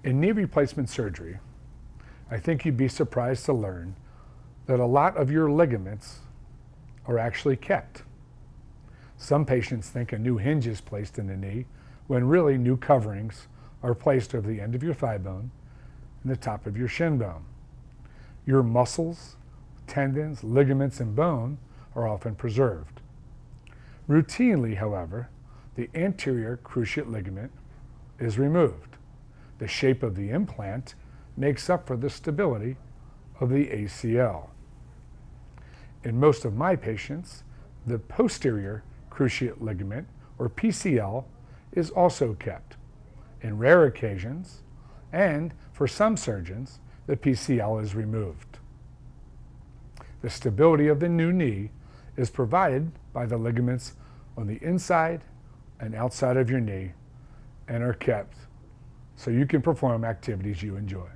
In knee replacement surgery, I think you'd be surprised to learn that a lot of your ligaments are actually kept. Some patients think a new hinge is placed in the knee when really new coverings are placed over the end of your thigh bone and the top of your shin bone. Your muscles, tendons, ligaments, and bone are often preserved. Routinely, however, the anterior cruciate ligament is removed. The shape of the implant makes up for the stability of the ACL. In most of my patients, the posterior cruciate ligament, or PCL, is also kept. In rare occasions, and for some surgeons, the PCL is removed. The stability of the new knee is provided by the ligaments on the inside and outside of your knee and are kept so you can perform activities you enjoy.